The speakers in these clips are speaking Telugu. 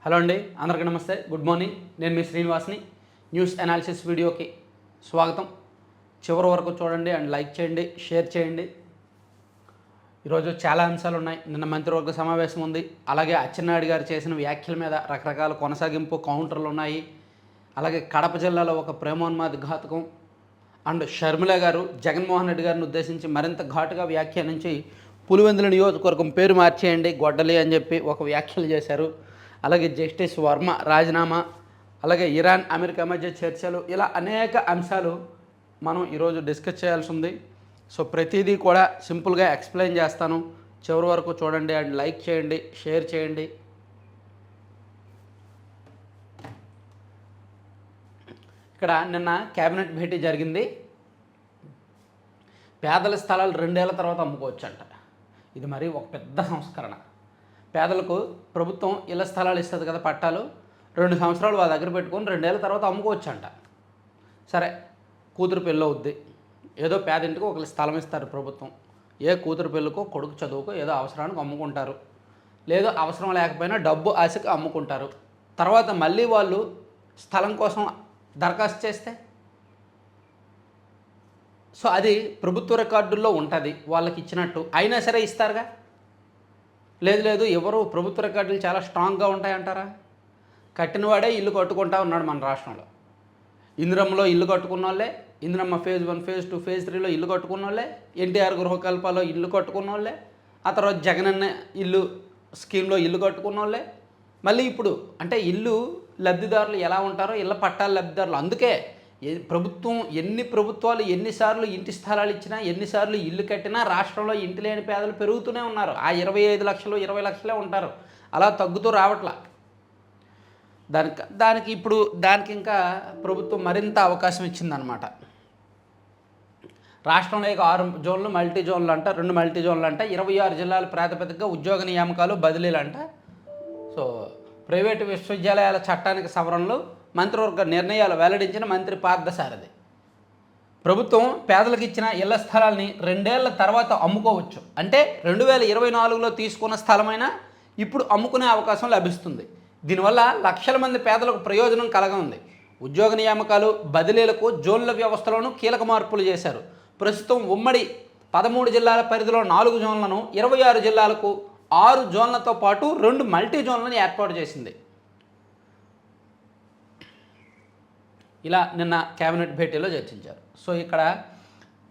హలో అండి, అందరికీ నమస్తే. Good morning. నేను మీ శ్రీనివాస్ని. న్యూస్ అనాలిసిస్ వీడియోకి స్వాగతం. చివరి వరకు చూడండి అండ్ లైక్ చేయండి, షేర్ చేయండి. ఈరోజు చాలా అంశాలు ఉన్నాయి. నిన్న మంత్రివర్గ సమావేశం ఉంది. అలాగే అచ్చెన్నాయుడు గారు చేసిన వ్యాఖ్యల మీద రకరకాల కొనసాగింపు కౌంటర్లు ఉన్నాయి. అలాగే కడప జిల్లాలో ఒక ప్రేమోన్మాది ఘాతకం అండ్ షర్మిల గారు జగన్మోహన్ రెడ్డి గారిని ఉద్దేశించి మరింత ఘాటుగా వ్యాఖ్యానించి పులివెందుల నియోజకవర్గం పేరు మార్చేయండి గొడ్డలి అని చెప్పి ఒక వ్యాఖ్యలు చేశారు. అలాగే జస్టిస్ వర్మ రాజీనామా, అలాగే ఇరాన్ అమెరికా మధ్య చర్చలు, ఇలా అనేక అంశాలు మనం ఈరోజు డిస్కస్ చేయాల్సి ఉంది. సో ప్రతిదీ కూడా సింపుల్గా ఎక్స్ప్లెయిన్ చేస్తాను. చివరి వరకు చూడండి అండ్ లైక్ చేయండి, షేర్ చేయండి. ఇక్కడ నిన్న క్యాబినెట్ భేటీ జరిగింది. పేదల స్థలాలు 2 ఏళ్ల తర్వాత అమ్ముకోవచ్చంట. ఇది మరి ఒక పెద్ద సంస్కరణ. పేదలకు ప్రభుత్వం ఇళ్ల స్థలాలు ఇస్తుంది కదా, పట్టాలు 2 సంవత్సరాలు వాళ్ళ దగ్గర పెట్టుకొని 2 ఏళ్ల తర్వాత అమ్ముకోవచ్చంట. సరే, కూతురు పెళ్ళి అవుద్ది, ఏదో పేదింటికి ఒక స్థలం ఇస్తారు ప్రభుత్వం. ఏ కూతురు పెళ్ళికో కొడుకు చదువుకో ఏదో అవసరానికి అమ్ముకుంటారు, లేదో అవసరం లేకపోయినా డబ్బు ఆశకి అమ్ముకుంటారు. తర్వాత మళ్ళీ వాళ్ళు స్థలం కోసం దరఖాస్తు చేస్తే సో అది ప్రభుత్వ రికార్డుల్లో ఉంటుంది వాళ్ళకి ఇచ్చినట్టు. అయినా సరే ఇస్తారుగా. లేదు ఎవరు ప్రభుత్వ రికార్డులు చాలా స్ట్రాంగ్గా ఉంటాయంటారా? కట్టినవాడే ఇల్లు కట్టుకుంటా ఉన్నాడు మన రాష్ట్రంలో. ఇందిరమ్మలో ఇల్లు కట్టుకున్న వాళ్ళే, ఇందిరమ్మ ఫేజ్ 1, ఫేజ్ 2, ఫేజ్ 3లో ఇల్లు కట్టుకున్న వాళ్ళే, ఎన్టీఆర్ గృహకల్పలో ఇల్లు కట్టుకున్న వాళ్ళే, ఆ తర్వాత జగనన్న ఇల్లు స్కీమ్లో ఇల్లు కట్టుకున్న వాళ్ళే. మళ్ళీ ఇప్పుడు అంటే ఇల్లు లబ్ధిదారులు ఎలా ఉంటారో ఇళ్ళ పట్టాల లబ్ధిదారులు. అందుకే ప్రభుత్వం ఎన్ని ప్రభుత్వాలు ఎన్నిసార్లు ఇంటి స్థలాలు ఇచ్చినా, ఎన్నిసార్లు ఇల్లు కట్టినా రాష్ట్రంలో ఇంటి లేని పేదలు పెరుగుతూనే ఉన్నారు. ఆ 25 లక్షలు 20 లక్షలే ఉంటారు, అలా తగ్గుతూ రావట్లా. దానికి ఇప్పుడు ఇంకా ప్రభుత్వం మరింత అవకాశం ఇచ్చిందనమాట. రాష్ట్రంలో 6 జోన్లు మల్టీ జోన్లు అంట, 2 మల్టీ జోన్లు అంట, 26 జిల్లాల ప్రాతిపదికగా ఉద్యోగ నియామకాలు బదిలీలు అంట. సో ప్రైవేటు విశ్వవిద్యాలయాల చట్టానికి సవరణలు, మంత్రివర్గ నిర్ణయాలు వెల్లడించిన మంత్రి పార్థసారథి. ప్రభుత్వం పేదలకు ఇచ్చిన ఇళ్ల స్థలాల్ని 2 ఏళ్ల తర్వాత అమ్ముకోవచ్చు. అంటే 2024లో తీసుకున్న స్థలమైనా ఇప్పుడు అమ్ముకునే అవకాశం లభిస్తుంది. దీనివల్ల లక్షల మంది పేదలకు ప్రయోజనం కలగనుంది. ఉద్యోగ నియామకాలు బదిలీలకు జోన్ల వ్యవస్థలోనూ కీలక మార్పులు చేశారు. ప్రస్తుతం ఉమ్మడి 13 జిల్లాల పరిధిలో 4 జోన్లను 26 జిల్లాలకు 6 జోన్లతో పాటు 2 మల్టీ జోన్లను ఏర్పాటు చేసింది. ఇలా నిన్న కేబినెట్ భేటీలో చర్చించారు. సో ఇక్కడ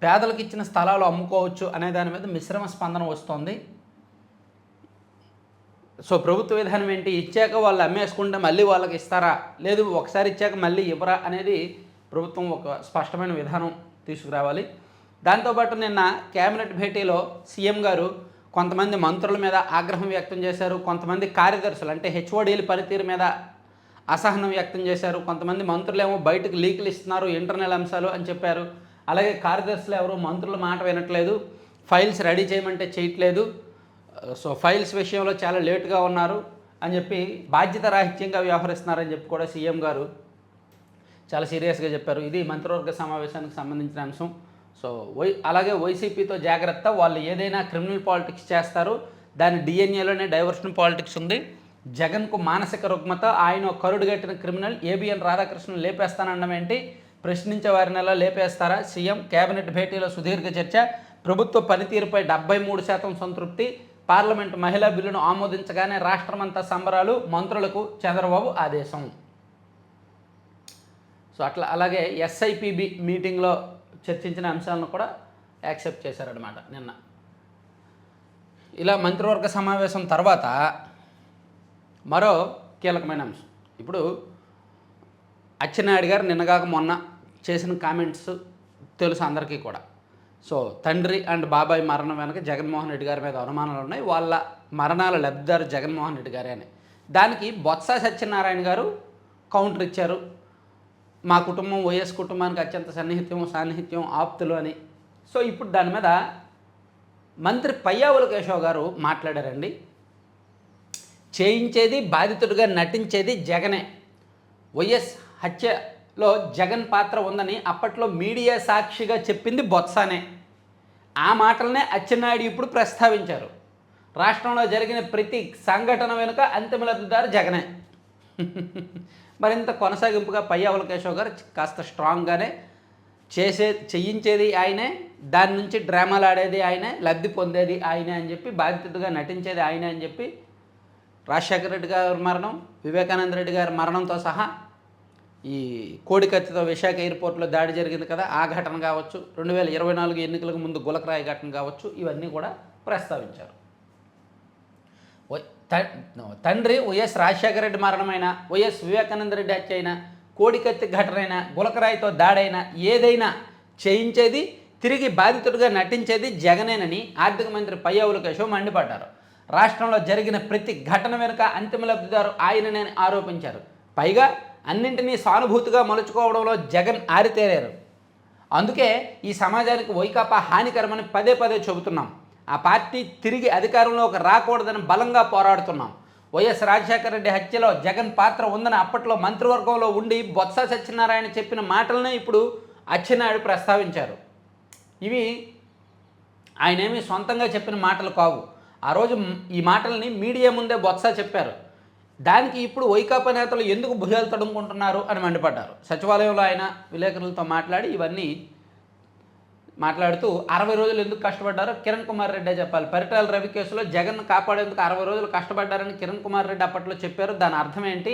పేదలకు ఇచ్చిన స్థలాలు అమ్ముకోవచ్చు అనే దాని మీద మిశ్రమ స్పందన వస్తోంది. సో ప్రభుత్వ విధానం ఏంటి? ఇచ్చాక వాళ్ళు అమ్మేసుకుంటే మళ్ళీ వాళ్ళకి ఇస్తారా, లేదు ఒకసారి ఇచ్చాక మళ్ళీ ఇవ్వరా అనేది ప్రభుత్వం ఒక స్పష్టమైన విధానం తీసుకురావాలి. దాంతోపాటు నిన్న కేబినెట్ భేటీలో సీఎం గారు కొంతమంది మంత్రుల మీద ఆగ్రహం వ్యక్తం చేశారు. కొంతమంది కార్యదర్శులు అంటే హెచ్ఓడీల పనితీరు మీద అసహనం వ్యక్తం చేశారు. కొంతమంది మంత్రులేమో బయటకు లీకులు ఇస్తున్నారు, ఇంటర్నల్ అంశాలు అని చెప్పారు. అలాగే కార్యదర్శులు ఎవరు మంత్రుల మాట వినట్లేదు, ఫైల్స్ రెడీ చేయమంటే చేయట్లేదు, సో ఫైల్స్ విషయంలో చాలా లేటుగా ఉన్నారు అని చెప్పి బాధ్యత రాహిత్యంగా వ్యవహరిస్తున్నారని చెప్పి కూడా సీఎం గారు చాలా సీరియస్గా చెప్పారు. ఇది మంత్రివర్గ సమావేశానికి సంబంధించిన అంశం. సో అలాగే వైసీపీతో జాగ్రత్త, వాళ్ళు ఏదైనా క్రిమినల్ పాలిటిక్స్ చేస్తారు, దాని డిఎన్ఏలోనే డైవర్షన్ పాలిటిక్స్ ఉంది. జగన్కు మానసిక రుగ్మత, ఆయన కరుడుగట్టిన క్రిమినల్, ఏబిఎన్ రాధాకృష్ణన్ లేపేస్తానడం ఏంటి, ప్రశ్నించే వారినెలా లేపేస్తారా? సీఎం కేబినెట్ భేటీలో సుదీర్ఘ చర్చ, ప్రభుత్వ పనితీరుపై 73% సంతృప్తి, పార్లమెంటు మహిళా బిల్లును ఆమోదించగానే రాష్ట్రమంతా సంబరాలు, మంత్రులకు చంద్రబాబు ఆదేశం. సో అలాగే ఎస్ఐపిబి మీటింగ్లో చర్చించిన అంశాలను కూడా యాక్సెప్ట్ చేశారనమాట నిన్న. ఇలా మంత్రివర్గ సమావేశం తర్వాత మరో కీలకమైన అంశం. ఇప్పుడు అచ్చెన్నాయుడు గారు నిన్నగాక మొన్న చేసిన కామెంట్స్ తెలుసు అందరికీ కూడా. సో తండ్రి అండ్ బాబాయ్ మరణం వెనక జగన్మోహన్ రెడ్డి గారి మీద అనుమానాలు ఉన్నాయి, వాళ్ళ మరణాల లబ్ధిదారు జగన్మోహన్ రెడ్డి గారే అని. దానికి బొత్స సత్యనారాయణ గారు కౌంటర్ ఇచ్చారు. మా కుటుంబం వైఎస్ కుటుంబానికి అత్యంత సాన్నిహిత్యం ఆప్తులు అని. సో ఇప్పుడు దాని మీద మంత్రి పయ్యావుల కేశవ్ గారు మాట్లాడారండి. చేయించేది, బాధితుడిగా నటించేది జగనే. వైఎస్ హత్యలో జగన్ పాత్ర ఉందని అప్పట్లో మీడియా సాక్షిగా చెప్పింది బొత్సానే. ఆ మాటలనే అచ్చెన్నాయుడు ఇప్పుడు ప్రస్తావించారు. రాష్ట్రంలో జరిగిన ప్రతి సంఘటన వెనుక అంతిమ లబ్ధిదారు జగనే. మరింత కొనసాగింపుగా పయ్యావుల కేశవ్ గారు కాస్త స్ట్రాంగ్గానే చేయించేది ఆయనే, దాని నుంచి డ్రామాలు ఆడేది ఆయనే, లబ్ధి పొందేది ఆయనే అని చెప్పి, బాధితుడిగా నటించేది ఆయనే అని చెప్పి, రాజశేఖర రెడ్డి గారి మరణం, వివేకానంద రెడ్డి గారి మరణంతో సహా ఈ కోడికత్తితో విశాఖ ఎయిర్పోర్ట్లో దాడి జరిగింది కదా, ఆ ఘటన కావచ్చు, 2024 ఎన్నికలకు ముందు గులకరాయి ఘటన కావచ్చు, ఇవన్నీ కూడా ప్రస్తావించారు. తండ్రి వైఎస్ రాజశేఖర రెడ్డి మరణమైన, వైఎస్ వివేకానంద రెడ్డి హత్య అయినా, కోడికత్తి ఘటన అయినా, గులకరాయితో దాడైనా, ఏదైనా చేయించేది, తిరిగి బాధితుడిగా నటించేది జగనేనని ఆర్థిక మంత్రి పయ్యావుల కేశవ్ మండిపడ్డారు. రాష్ట్రంలో జరిగిన ప్రతి ఘటన వెనుక అంతిమ లబ్ధిదారు ఆయననే ఆరోపించారు. పైగా అన్నింటినీ సానుభూతిగా మలుచుకోవడంలో జగన్ ఆరితేరారు. అందుకే ఈ సమాజానికి వైకాపా హానికరమని పదే పదే చెబుతున్నాం. ఆ పార్టీ తిరిగి అధికారంలోకి రాకూడదని బలంగా పోరాడుతున్నాం. వైఎస్ రాజశేఖర రెడ్డి హత్యలో జగన్ పాత్ర ఉందని అప్పట్లో మంత్రివర్గంలో ఉండి బొత్స సత్యనారాయణ చెప్పిన మాటలనే ఇప్పుడు అచ్చెన్నాయుడు ప్రస్తావించారు. ఇవి ఆయనేమీ సొంతంగా చెప్పిన మాటలు కావు. ఆ రోజు ఈ మాటల్ని మీడియా ముందే బొత్స చెప్పారు. దానికి ఇప్పుడు వైకాపా నేతలు ఎందుకు భుజాలు తడుముకుంటున్నారు అని మండిపడ్డారు. సచివాలయంలో ఆయన విలేకరులతో మాట్లాడి ఇవన్నీ మాట్లాడుతూ 60 రోజులు ఎందుకు కష్టపడ్డారో కిరణ్ కుమార్ రెడ్డే చెప్పాలి. పరిటాల రవి కేసులో జగన్ కాపాడేందుకు 60 రోజులు కష్టపడ్డారని కిరణ్ కుమార్ రెడ్డి అప్పట్లో చెప్పారు. దాని అర్థం ఏంటి?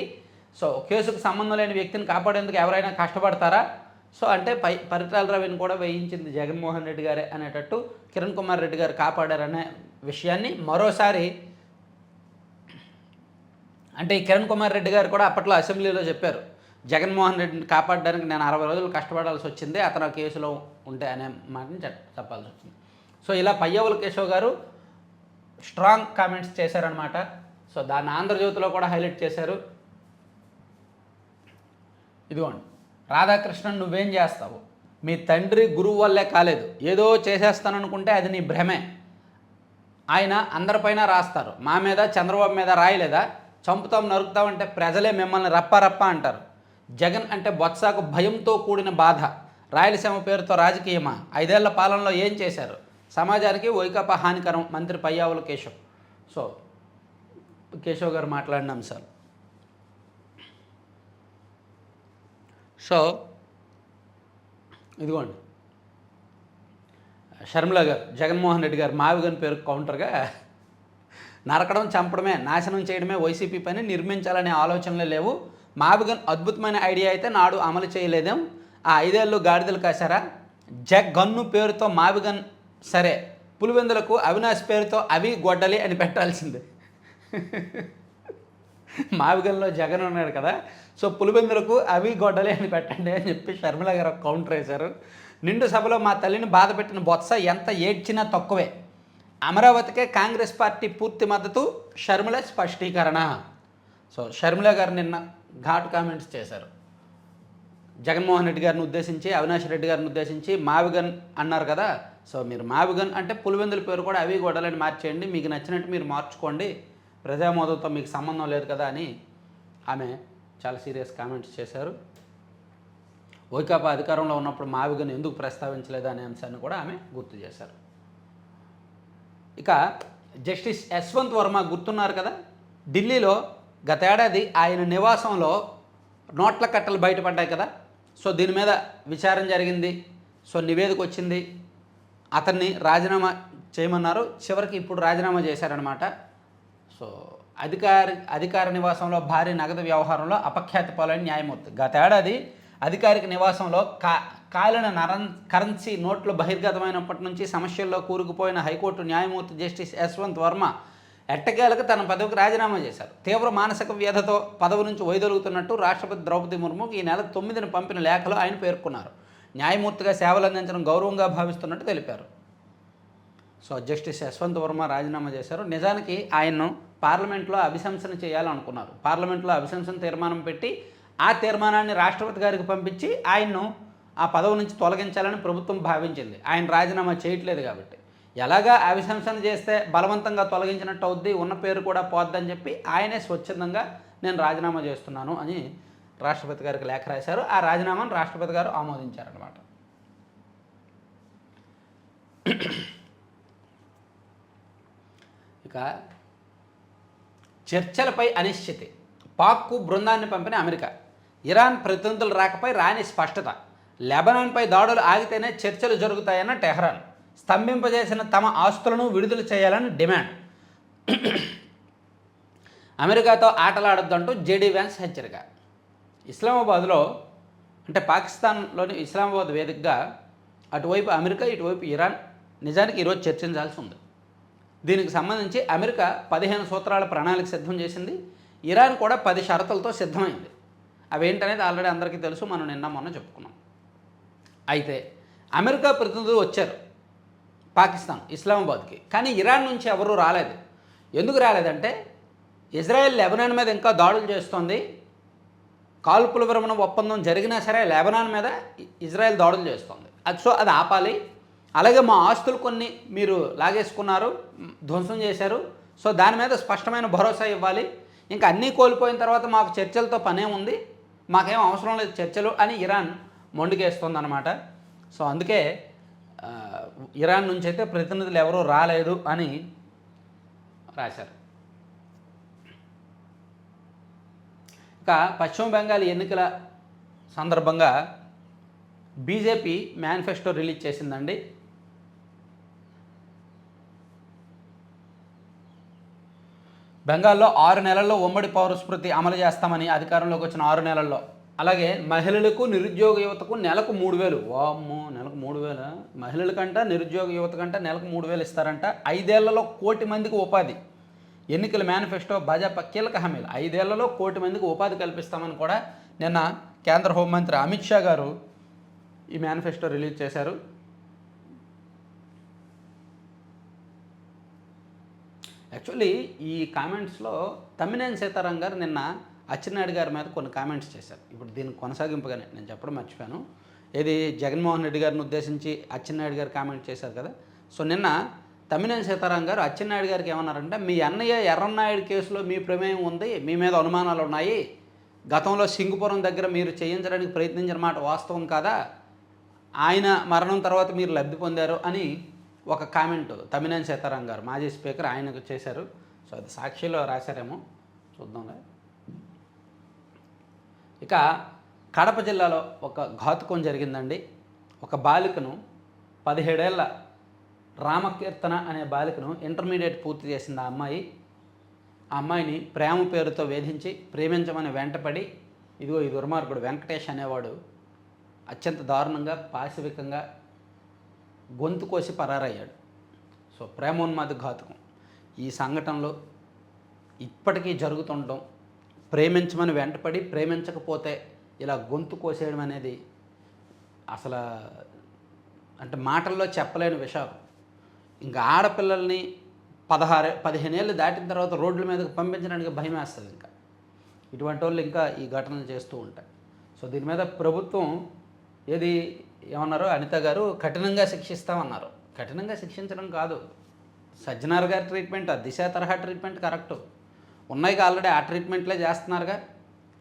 సో కేసుకు సంబంధం లేని వ్యక్తిని కాపాడేందుకు ఎవరైనా కష్టపడతారా? సో అంటే పరిటాల రవిని కూడా వేయించింది జగన్మోహన్ రెడ్డి గారే అనేటట్టు కిరణ్ కుమార్ రెడ్డి గారు కాపాడారనే విషయాన్ని మరోసారి, అంటే ఈ కిరణ్ కుమార్ రెడ్డి గారు కూడా అప్పట్లో అసెంబ్లీలో చెప్పారు, జగన్మోహన్ రెడ్డిని కాపాడడానికి నేను 60 రోజులు కష్టపడాల్సి వచ్చింది, అతను ఆ కేసులో ఉంటే అనే మాటని చెప్పాల్సి వచ్చింది. సో ఇలా పయ్యావుల కేశవ్ గారు స్ట్రాంగ్ కామెంట్స్ చేశారనమాట. సో దాన్ని ఆంధ్రజ్యోతిలో కూడా హైలైట్ చేశారు. ఇదిగోండి, రాధాకృష్ణన్ నువ్వేం చేస్తావు? మీ తండ్రి గురువు వల్లే కాలేదు, ఏదో చేసేస్తాననుకుంటే అది నీ భ్రమే. ఆయన అందరిపైన రాస్తారు, మా మీద చంద్రబాబు మీద రాయలేదా? చంపుతాం నరుకుతాం అంటే ప్రజలే మిమ్మల్ని రప్ప అంటారు. జగన్ అంటే బొత్సాకు భయంతో కూడిన బాధ. రాయలసీమ పేరుతో రాజకీయమా? 5 ఏళ్ల పాలనలో ఏం చేశారు? సమాజానికి వైకాపా హానికరం. మంత్రి పయ్యావుల కేశవ్. సో కేశవ్ గారు మాట్లాడిన అంశాలు. సో ఇదిగోండి, షర్మిల గారు జగన్మోహన్ రెడ్డి గారు మావిగన్ పేరు కౌంటర్గా, నరకడం, చంపడమే, నాశనం చేయడమే వైసీపీ పని, నిర్మించాలనే ఆలోచనలే లేవు. మావిగన్ అద్భుతమైన ఐడియా అయితే నాడు అమలు చేయలేదేం, ఆ 5 ఏళ్ళు గాడిదలు కాశారా? జగన్ను పేరుతో మావిగన్ సరే, పులివెందులకు అవినాష్ పేరుతో అవి గొడ్డలి అని పెట్టాల్సిందే. మావిగన్లో జగన్ ఉన్నాడు కదా, సో పులివెందులకు అవి గొడ్డలి అని పెట్టండి అని చెప్పి షర్మిల గారు కౌంటర్ వేశారు. నిండు సభలో మా తల్లిని బాధ పెట్టిన బొత్స ఎంత ఏడ్చినా తక్కువే. అమరావతికే కాంగ్రెస్ పార్టీ పూర్తి మద్దతు, షర్మిల స్పష్టీకరణ. సో షర్మిల గారు నిన్న ఘాటు కామెంట్స్ చేశారు. జగన్మోహన్ రెడ్డి గారిని ఉద్దేశించి, అవినాష్ రెడ్డి గారిని ఉద్దేశించి మావిగన్ అన్నారు కదా, సో మీరు మావిగన్ అంటే పులివెందుల పేరు కూడా అవి గొడవలని మార్చేయండి, మీకు నచ్చినట్టు మీరు మార్చుకోండి, ప్రజామోదంతో మీకు సంబంధం లేదు కదా అని ఆమె చాలా సీరియస్ కామెంట్స్ చేశారు. వైకాపా అధికారంలో ఉన్నప్పుడు మావిగన్ ఎందుకు ప్రస్తావించలేదు అనే అంశాన్ని కూడా ఆమె గుర్తు చేశారు. ఇక జస్టిస్ యశ్వంత్ వర్మ గుర్తున్నారు కదా, ఢిల్లీలో గతేడాది ఆయన నివాసంలో నోట్ల కట్టలు బయటపడ్డాయి కదా, సో దీని మీద విచారణ జరిగింది, సో నివేదిక వచ్చింది, అతన్ని రాజీనామా చేయమన్నారు, చివరికి ఇప్పుడు రాజీనామా చేశారనమాట. సో అధికార నివాసంలో భారీ నగదు వ్యవహారంలో అపఖ్యాతి పాలైన న్యాయమూర్తి గతేడాది అధికారిక నివాసంలో కాలిన కరెన్సీ నోట్లు బహిర్గతమైనప్పటి నుంచి సమస్యల్లో కూరుకుపోయిన హైకోర్టు న్యాయమూర్తి జస్టిస్ యశ్వంత్ వర్మ ఎట్టకేలకు తన పదవికి రాజీనామా చేశారు. తీవ్ర మానసిక వ్యధతో పదవి నుంచి వైదొలుగుతున్నట్టు రాష్ట్రపతి ద్రౌపది ముర్ముకు ఈ నెల 9న పంపిన లేఖలో ఆయన పేర్కొన్నారు. న్యాయమూర్తిగా సేవలు అందించడం గౌరవంగా భావిస్తున్నట్టు తెలిపారు. సో జస్టిస్ యశ్వంత్ వర్మ రాజీనామా చేశారు. నిజానికి ఆయన్ను పార్లమెంట్లో అభిశంసన చేయాలనుకున్నారు. పార్లమెంట్లో అభిశంసన తీర్మానం పెట్టి ఆ తీర్మానాన్ని రాష్ట్రపతి గారికి పంపించి ఆయన్ను ఆ పదవి నుంచి తొలగించాలని ప్రభుత్వం భావించింది. ఆయన రాజీనామా చేయట్లేదు కాబట్టి ఎలాగా అభిశంసన చేస్తే బలవంతంగా తొలగించినట్టు అవుద్ది, ఉన్న పేరు కూడా పోద్దని చెప్పి ఆయనే స్వచ్ఛందంగా నేను రాజీనామా చేస్తున్నాను అని రాష్ట్రపతి గారికి లేఖ రాశారు. ఆ రాజీనామాను రాష్ట్రపతి గారు ఆమోదించారన్నమాట. ఇక చర్చలపై అనిశ్చితి. పాక్కు బృందాన్ని పంపిన అమెరికా. ఇరాన్ ప్రతినిధులు రాకపై రాని స్పష్టత. లెబనాన్పై దాడులు ఆగితేనే చర్చలు జరుగుతాయన్న టెహ్రాన్. స్తంభింపజేసిన తమ ఆస్తులను విడుదల చేయాలని డిమాండ్. అమెరికాతో ఆటలాడొద్దంటూ జేడీ వ్యాన్స్ హెచ్చరిక. ఇస్లామాబాద్లో అంటే పాకిస్తాన్లోని ఇస్లామాబాద్ వేదికగా అటువైపు అమెరికా, ఇటువైపు ఇరాన్ నిజానికి ఈరోజు చర్చించాల్సి ఉంది. దీనికి సంబంధించి అమెరికా 15 సూత్రాల ప్రణాళిక సిద్ధం చేసింది. ఇరాన్ కూడా 10 షరతులతో సిద్ధమైంది. అవేంటనేది ఆల్రెడీ అందరికీ తెలుసు, మనం నిన్న మొన్న చెప్పుకున్నాం. అయితే అమెరికా ప్రతినిధులు వచ్చారు పాకిస్తాన్ ఇస్లామాబాద్కి, కానీ ఇరాన్ నుంచి ఎవరూ రాలేదు. ఎందుకు రాలేదంటే ఇజ్రాయెల్ లెబనాన్ మీద ఇంకా దాడులు చేస్తోంది. కాల్పుల విరమణ ఒప్పందం జరిగినా సరే లెబనాన్ మీద ఇజ్రాయెల్ దాడులు చేస్తోంది. అది ఆపాలి. అలాగే మా ఆస్తులు కొన్ని మీరు లాగేసుకున్నారు, ధ్వంసం చేశారు. సో దాని మీద స్పష్టమైన భరోసా ఇవ్వాలి. ఇంకా అన్నీ కోల్పోయిన తర్వాత మాకు చర్చలతో పనే ఉంది, మాకేం అవసరం లేదు చర్చలు అని ఇరాన్ మొండికేస్తుందన్నమాట. సో అందుకే ఇరాన్ నుంచి అయితే ప్రతినిధులు ఎవరూ రాలేదు అని రాశారు. ఇక పశ్చిమ బెంగాల్ ఎన్నికల సందర్భంగా బీజేపీ మేనిఫెస్టో రిలీజ్ చేసిందండి. బెంగాల్లో 6 నెలల్లో ఉమ్మడి పౌరస్మృతి అమలు చేస్తామని అధికారంలోకి వచ్చిన 6 నెలల్లో. అలాగే మహిళలకు, నిరుద్యోగ యువతకు నెలకు 3,000. వామ్మో, నెలకు 3,000. మహిళల కంట, నిరుద్యోగ యువత కంట నెలకు 3,000 ఇస్తారంట. 5 ఏళ్లలో 1 కోటి మందికి ఉపాధి. ఎన్నికల మేనిఫెస్టో భాజపా కీలక హామీలు. 5 ఏళ్లలో 1 కోటి మందికి ఉపాధి కల్పిస్తామని కూడా నిన్న కేంద్ర హోంమంత్రి అమిత్ షా గారు ఈ మేనిఫెస్టో రిలీజ్ చేశారు. యాక్చువల్లీ ఈ కామెంట్స్లో తమ్మినేని సీతారాం గారు నిన్న అచ్చెన్నాయుడు గారి మీద కొన్ని కామెంట్స్ చేశారు. ఇప్పుడు దీనికి కొనసాగింపుగానే నేను చెప్పడం మర్చిపోయాను. ఏది జగన్మోహన్ రెడ్డి గారిని ఉద్దేశించి అచ్చెన్నాయుడు గారు కామెంట్ చేశారు కదా. సో నిన్న తమ్మినేని సీతారాం గారు అచ్చెన్నాయుడు గారికి ఏమన్నారంటే, మీ అన్నయ్య ఎర్రన్నాయుడు కేసులో మీ ప్రమేయం ఉంది, మీ మీద అనుమానాలు ఉన్నాయి, గతంలో సింగుపురం దగ్గర మీరు చేయించడానికి ప్రయత్నించిన మాట వాస్తవం కాదా, ఆయన మరణం తర్వాత మీరు లబ్ధి పొందారు అని ఒక కామెంట్ తమ్మినేని సీతారాం గారు మాజీ స్పీకర్ ఆయనకు చేశారు. సో అది సాక్షిలో రాశారేమో, చూద్దాంలే. ఇక కడప జిల్లాలో ఒక ఘాతుకం జరిగిందండి. ఒక బాలికను 17 ఏళ్ల రామకీర్తన అనే బాలికను ఇంటర్మీడియట్ పూర్తి చేసింది ఆ అమ్మాయి. ఆ అమ్మాయిని ప్రేమ పేరుతో వేధించి ప్రేమించమని వెంటపడి ఈ దుర్మార్గుడు వెంకటేష్ అనేవాడు అత్యంత దారుణంగా పాశవికంగా గొంతు కోసి పరారయ్యాడు. సో ప్రేమోన్మాద ఘాతుకం. ఈ సంఘటనలో ఇప్పటికీ జరుగుతుండడం, ప్రేమించమని వెంటపడి ప్రేమించకపోతే ఇలా గొంతు కోసేయడం అనేది అసలు అంటే మాటల్లో చెప్పలేని విషయం. ఇంకా ఆడపిల్లల్ని 15 ఏళ్ళు దాటిన తర్వాత రోడ్ల మీదకి పంపించడానికి భయం వేస్తుంది. ఇంకా ఇటువంటి వాళ్ళు ఇంకా ఈ ఘటనలు చేస్తూ ఉంటాయి. సో దీని మీద ప్రభుత్వం ఏమన్నారు అనిత గారు, కఠినంగా శిక్షిస్తామన్నారు. కఠినంగా శిక్షించడం కాదు, సజ్జనార్ గారి ట్రీట్మెంట్, దిశ తరహా ట్రీట్మెంట్ కరెక్టు ఉన్నాయి. ఆల్రెడీ ఆ ట్రీట్మెంట్లే చేస్తున్నారుగా,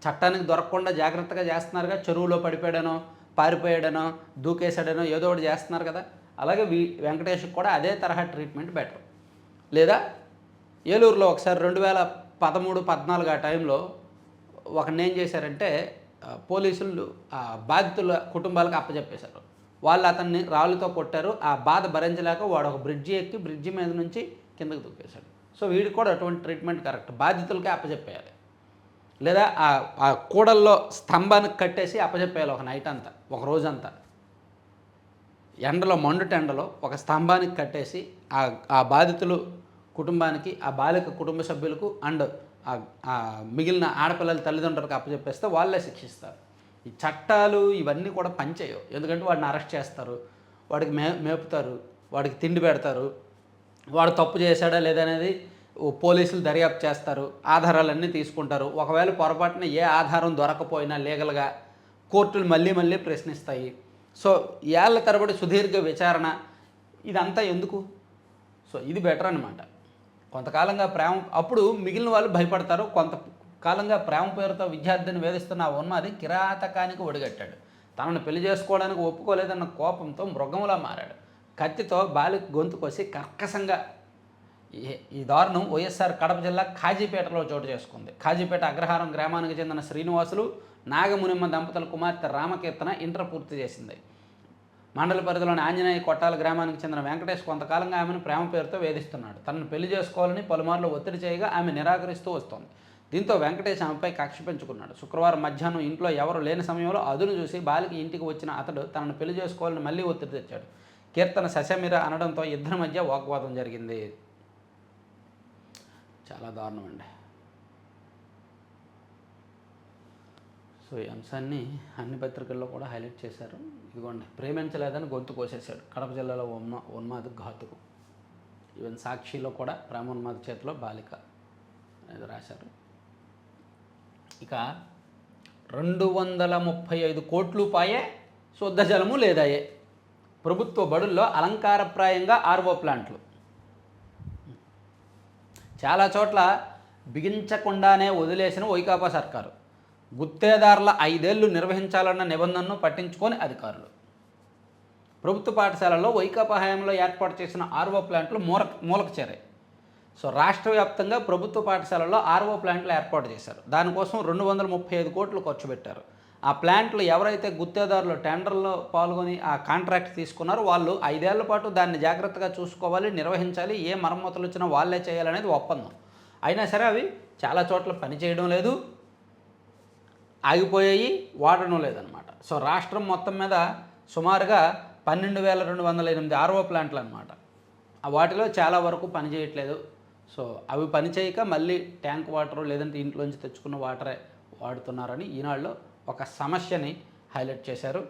చట్టానికి దొరకకుండా జాగ్రత్తగా చేస్తున్నారుగా. చెరువులో పడిపోయాడనో, పారిపోయాడనో, దూకేశాడనో ఏదో ఒకటి చేస్తున్నారు కదా. అలాగే వెంకటేష్కి కూడా అదే తరహా ట్రీట్మెంట్ బెటర్. లేదా ఏలూరులో ఒకసారి 2013-14 ఆ టైంలో ఒకరిని ఏం చేశారంటే పోలీసులు ఆ బాధితుల కుటుంబాలకు అప్పచెప్పేశారు. వాళ్ళు అతన్ని రాళ్ళతో కొట్టారు. ఆ బాధ భరించలేక వాడు ఒక బ్రిడ్జి మీద నుంచి కిందకు దూకేశాడు. సో వీడికి కూడా అటువంటి ట్రీట్మెంట్ కరెక్ట్, బాధితులకే అప్పచెప్పేయాలి. లేదా ఆ కూడల్లో స్తంభానికి కట్టేసి అప్పచెప్పేయాలి ఒక నైట్ అంతా, ఒక రోజంతా ఎండలో, మండుటెండలో ఒక స్తంభానికి కట్టేసి ఆ బాధితులు కుటుంబానికి, ఆ బాలిక కుటుంబ సభ్యులకు అండ్ ఆ మిగిలిన ఆడపిల్లల తల్లిదండ్రులకు అప్పచెప్పేస్తే వాళ్ళే శిక్షిస్తారు. ఈ చట్టాలు ఇవన్నీ కూడా పనిచేయవు. ఎందుకంటే వాడిని అరెస్ట్ చేస్తారు, వాడికి మేపుతారు, వాడికి తిండి పెడతారు, వాడు తప్పు చేశాడా లేదనేది పోలీసులు దర్యాప్తు చేస్తారు, ఆధారాలన్నీ తీసుకుంటారు. ఒకవేళ పొరపాటున ఏ ఆధారం దొరకపోయినా లీగల్గా కోర్టులు మళ్ళీ ప్రశ్నిస్తాయి. సో ఏళ్ల తరబడి సుదీర్ఘ విచారణ, ఇదంతా ఎందుకు? సో ఇది బెటర్ అనమాట. కొంతకాలంగా ప్రేమ, అప్పుడు మిగిలిన వాళ్ళు భయపడతారు. కొంతకాలంగా ప్రేమ పేరుతో విద్యార్థిని వేధిస్తున్న ఆ ఉన్మాది కిరాతకానికి ఒడిగట్టాడు. తనను పెళ్లి చేసుకోవడానికి ఒప్పుకోలేదన్న కోపంతో మృగంలా మారాడు. కత్తితో బాలిక గొంతు కోసి కర్కశంగా ఈ దారుణం వైఎస్ఆర్ కడప జిల్లా ఖాజీపేటలో చోటు చేసుకుంది. ఖాజీపేట అగ్రహారం గ్రామానికి చెందిన శ్రీనివాసులు నాగమునిమ్మ దంపతుల కుమార్తె రామకీర్తన ఇంటర్ పూర్తి చేసింది. మండల పరిధిలోని ఆంజనేయ కొట్టాల గ్రామానికి చెందిన వెంకటేష్ కొంతకాలంగా ఆమెను ప్రేమ పేరుతో వేధిస్తున్నాడు. తనను పెళ్లి చేసుకోవాలని పలుమార్లు ఒత్తిడి చేయగా ఆమె నిరాకరిస్తూ వస్తోంది. దీంతో వెంకటేష్ ఆమెపై కక్ష పెంచుకున్నాడు. శుక్రవారం మధ్యాహ్నం ఇంట్లో ఎవరు లేని సమయంలో అదును చూసి బాలికి ఇంటికి వచ్చిన అతడు తనను పెళ్లి చేసుకోవాలని మళ్ళీ ఒత్తిడి తెచ్చాడు. కీర్తన సశమిర అనడంతో ఇద్దరి మధ్య వాగ్వాదం జరిగింది. చాలా దారుణం అండి. సో ఈ అంశాన్ని అన్ని పత్రికల్లో కూడా హైలైట్ చేశారు. ఇదిగోండి, ప్రేమించలేదని గొంతు కోసేశాడు కడప జిల్లాలో ఉన్మాద ఘాతుకు. ఈవెన్ సాక్షిలో కూడా ప్రేమోన్మాద చేతిలో బాలిక అనేది రాశారు. ఇక 235 కోట్లు పాయే, శుద్ధ జలము లేదాయే. ప్రభుత్వ బడుల్లో అలంకారప్రాయంగా ఆర్వో ప్లాంట్లు. చాలా చోట్ల బిగించకుండానే వదిలేసిన వైకాపా సర్కారు. గుత్తేదారుల 5 ఏళ్లు నిర్వహించాలన్న నిబంధనను పట్టించుకొని అధికారులు. ప్రభుత్వ పాఠశాలల్లో వైకాపా హయాంలో ఏర్పాటు చేసిన ఆర్వో ప్లాంట్లు మూలక చేరాయి. సో రాష్ట్ర వ్యాప్తంగా ప్రభుత్వ పాఠశాలల్లో ఆర్వో ప్లాంట్లు ఏర్పాటు చేశారు. దానికోసం 235 కోట్లు ఖర్చు పెట్టారు. ఆ ప్లాంట్లు ఎవరైతే గుత్తేదారులు టెండర్లో పాల్గొని ఆ కాంట్రాక్ట్ తీసుకున్నారో వాళ్ళు 5 ఏళ్ల పాటు దాన్ని జాగ్రత్తగా చూసుకోవాలి, నిర్వహించాలి, ఏ మరమ్మతులు వచ్చినా వాళ్ళే చేయాలనేది ఒప్పందం. అయినా సరే అవి చాలా చోట్ల పనిచేయడం లేదు, ఆగిపోయాయి, వాడడం లేదనమాట. సో రాష్ట్రం మొత్తం మీద సుమారుగా 12,208 ఆర్వో ప్లాంట్లు అనమాట. వాటిలో చాలా వరకు పనిచేయట్లేదు. సో అవి పనిచేయక మళ్ళీ ట్యాంక్ వాటర్ లేదంటే ఇంట్లోంచి తెచ్చుకున్న వాటరే వాడుతున్నారని ఈనాడులో ఒక సమస్యని హైలైట్ చేశారు.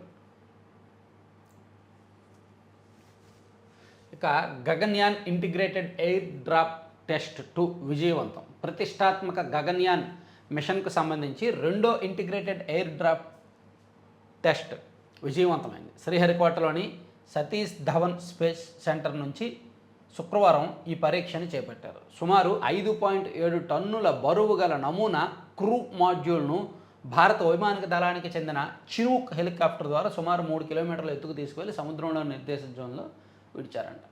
ఇక Gaganyaan integrated air drop test 2 విజయవంతం. ప్రతిష్టాత్మక గగన్యాన్ మిషన్కు సంబంధించి 2వ ఇంటిగ్రేటెడ్ ఎయిర్ డ్రాప్ టెస్ట్ విజయవంతమైంది. శ్రీహరికోటలోని సతీష్ ధవన్ స్పేస్ సెంటర్ నుంచి శుక్రవారం ఈ పరీక్షని చేపట్టారు. సుమారు 5.7 టన్నుల బరువు గల నమూనా క్రూ మాడ్యూల్ను భారత వైమానిక దళానికి చెందిన చినూక్ హెలికాప్టర్ ద్వారా సుమారు 3 కిలోమీటర్ల ఎత్తుకు తీసుకువెళ్ళి సముద్రంలో నిర్దేశిత జోన్లో విడిచారంట.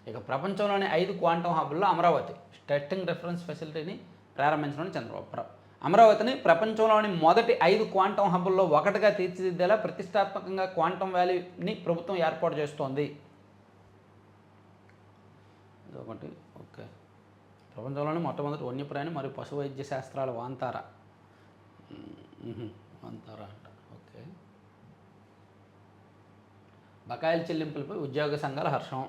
ఇక ప్రపంచంలోని 5 క్వాంటం హబ్బుల్లో అమరావతి టెస్టింగ్ రిఫరెన్స్ ఫెసిలిటీని ప్రారంభించడం చంద్రబాబు. అమరావతిని ప్రపంచంలోని మొదటి 5 క్వాంటం హబ్బుల్లో ఒకటిగా తీర్చిదిద్దేలా ప్రతిష్టాత్మకంగా క్వాంటం వ్యాలీని ప్రభుత్వం ఏర్పాటు చేస్తోంది. ఇదొకటి. ఓకే, ప్రపంచంలోని మొట్టమొదటి వన్యప్రాణి మరియు పశు వైద్య శాస్త్రాల వాంతారా అంట. ఓకే, బకాయిల చెల్లింపులపై ఉద్యోగ సంఘాల హర్షం.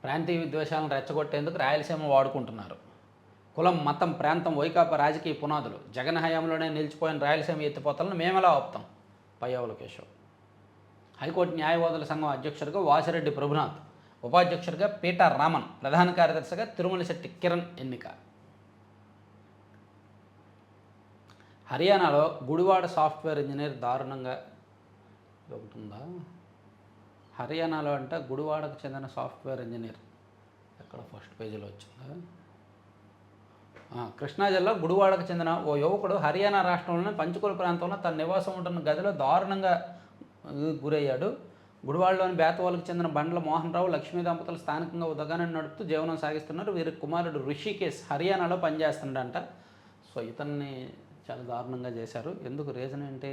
ప్రాంతీయ విద్వేషాలను రెచ్చగొట్టేందుకు రాయలసీమ వాడుకుంటున్నారు. కులం, మతం, ప్రాంతం వైకాపా రాజకీయ పునాదులు. జగన్ హయాంలోనే నిలిచిపోయిన రాయలసీమ ఎత్తిపోతలను మేమెలా ఆపుతాం? పయ్యావుల కేశవ్. హైకోర్టు న్యాయవాదుల సంఘం అధ్యక్షుడిగా వాసిరెడ్డి ప్రభునాథ్, ఉపాధ్యక్షుడిగా పీటర్ రామన్, ప్రధాన కార్యదర్శిగా తిరుమలశెట్టి కిరణ్ ఎన్నిక. హర్యానాలో గుడివాడ సాఫ్ట్వేర్ ఇంజనీర్ దారుణంగా ఒకటి ఉందా? హర్యానాలో అంటే గుడివాడకు చెందిన సాఫ్ట్వేర్ ఇంజనీర్ ఎక్కడ ఫస్ట్ పేజీలో వచ్చిందా? కృష్ణా జిల్లా గుడివాడకు చెందిన ఓ యువకుడు హర్యానా రాష్ట్రంలోని పంచకుల ప్రాంతంలో తన నివాసం ఉంటున్న గదిలో దారుణంగా గురయ్యాడు. గుడివాడలోని బేతవాళ్ళకు చెందిన బండ్ల మోహన్ రావు, లక్ష్మీ దంపతులు స్థానికంగా ఉదగాన్ని నడుపుతూ జీవనం సాగిస్తున్నారు. వీరి కుమారుడు ఋషికేశ్ హర్యానాలో పనిచేస్తుండంట. సో ఇతన్ని చాలా దారుణంగా చేశారు. ఎందుకు? రీజన్ ఏంటి?